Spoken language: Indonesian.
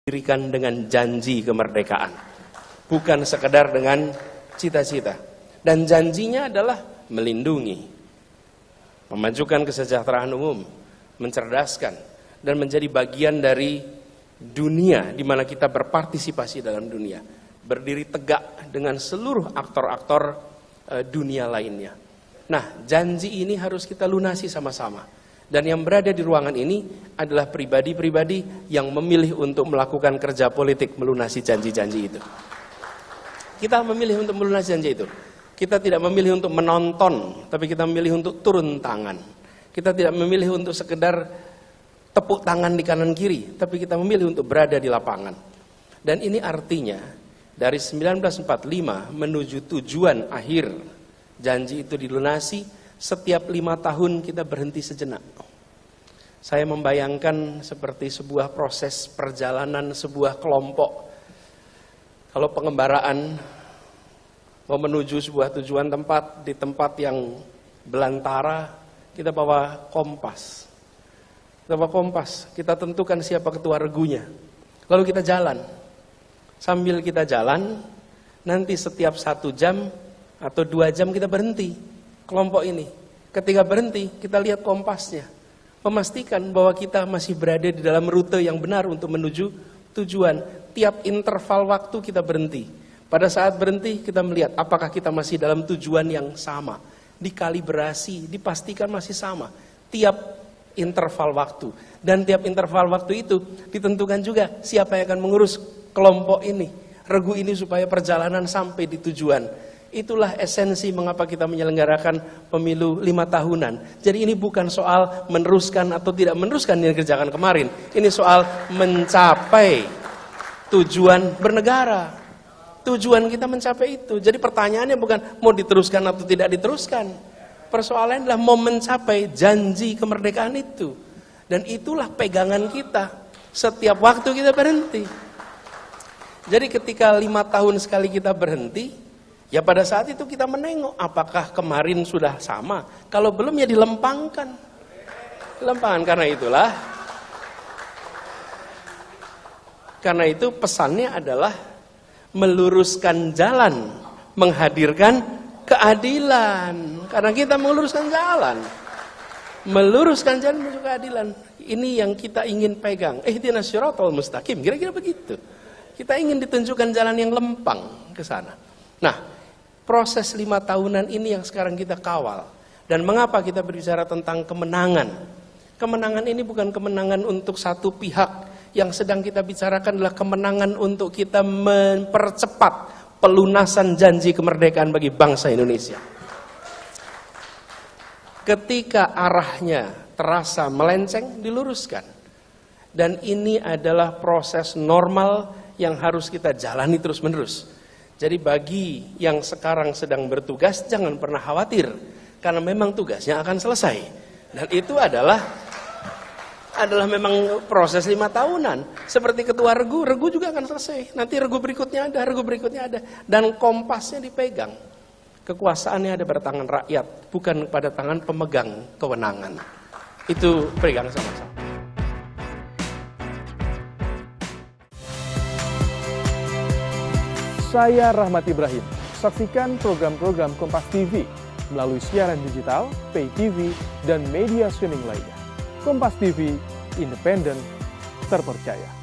didirikan dengan janji kemerdekaan, bukan sekedar dengan cita-cita. Dan janjinya adalah melindungi, memajukan kesejahteraan umum, mencerdaskan, dan menjadi bagian dari dunia di mana kita berpartisipasi dalam dunia, berdiri tegak dengan seluruh aktor-aktor dunia lainnya. Nah, janji ini harus kita lunasi sama-sama. Dan yang berada di ruangan ini adalah pribadi-pribadi yang memilih untuk melakukan kerja politik melunasi janji-janji itu. Kita memilih untuk melunasi janji itu. Kita tidak memilih untuk menonton, tapi kita memilih untuk turun tangan. Kita tidak memilih untuk sekedar tepuk tangan di kanan kiri, tapi kita memilih untuk berada di lapangan. Dan ini artinya dari 1945 menuju tujuan akhir janji itu dilunasi, setiap 5 tahun kita berhenti sejenak. Saya membayangkan seperti sebuah proses perjalanan sebuah kelompok. Kalau pengembaraan mau menuju sebuah tujuan tempat, di tempat yang belantara, kita bawa kompas. Kita bawa kompas, kita tentukan siapa ketua regunya. Lalu kita jalan. Sambil kita jalan, nanti setiap 1 jam atau 2 jam kita berhenti. Kelompok ini, ketika berhenti, kita lihat kompasnya, memastikan bahwa kita masih berada di dalam rute yang benar untuk menuju tujuan. Tiap interval waktu kita berhenti. Pada saat berhenti, kita melihat apakah kita masih dalam tujuan yang sama. Dikalibrasi, dipastikan masih sama. Tiap interval waktu. Dan tiap interval waktu itu ditentukan juga siapa yang akan mengurus kelompok ini, regu ini, supaya perjalanan sampai di tujuan. Itulah esensi mengapa kita menyelenggarakan pemilu 5 tahunan. Jadi ini bukan soal meneruskan atau tidak meneruskan yang dikerjakan kemarin. Ini soal mencapai tujuan bernegara. Tujuan kita mencapai itu. Jadi pertanyaannya bukan mau diteruskan atau tidak diteruskan. Persoalannya adalah mau mencapai janji kemerdekaan itu. Dan itulah pegangan kita. Setiap waktu kita berhenti. Jadi ketika 5 tahun sekali kita berhenti, ya pada saat itu kita menengok apakah kemarin sudah sama. Kalau belum ya dilempangkan. Dilempangkan. Karena itu pesannya adalah meluruskan jalan, menghadirkan keadilan. Karena kita meluruskan jalan. Meluruskan jalan menuju keadilan. Ini yang kita ingin pegang. Ihdinas siratal mustaqim, kira-kira begitu. Kita ingin ditunjukkan jalan yang lempang ke sana. Nah, proses 5 tahunan ini yang sekarang kita kawal. Dan mengapa kita berbicara tentang kemenangan? Kemenangan ini bukan kemenangan untuk satu pihak. Yang sedang kita bicarakan adalah kemenangan untuk kita mempercepat pelunasan janji kemerdekaan bagi bangsa Indonesia. Ketika arahnya terasa melenceng, diluruskan. Dan ini adalah proses normal yang harus kita jalani terus-menerus. Jadi bagi yang sekarang sedang bertugas, jangan pernah khawatir. Karena memang tugasnya akan selesai. Dan itu adalah memang proses 5 tahunan. Seperti ketua regu juga akan selesai. Nanti regu berikutnya ada. Dan kompasnya dipegang. Kekuasaannya ada pada tangan rakyat, bukan pada tangan pemegang kewenangan. Itu pegang sama-sama. Saya Rahmat Ibrahim. Saksikan program-program Kompas TV melalui siaran digital, pay TV, dan media streaming lainnya. Kompas TV, independen, terpercaya.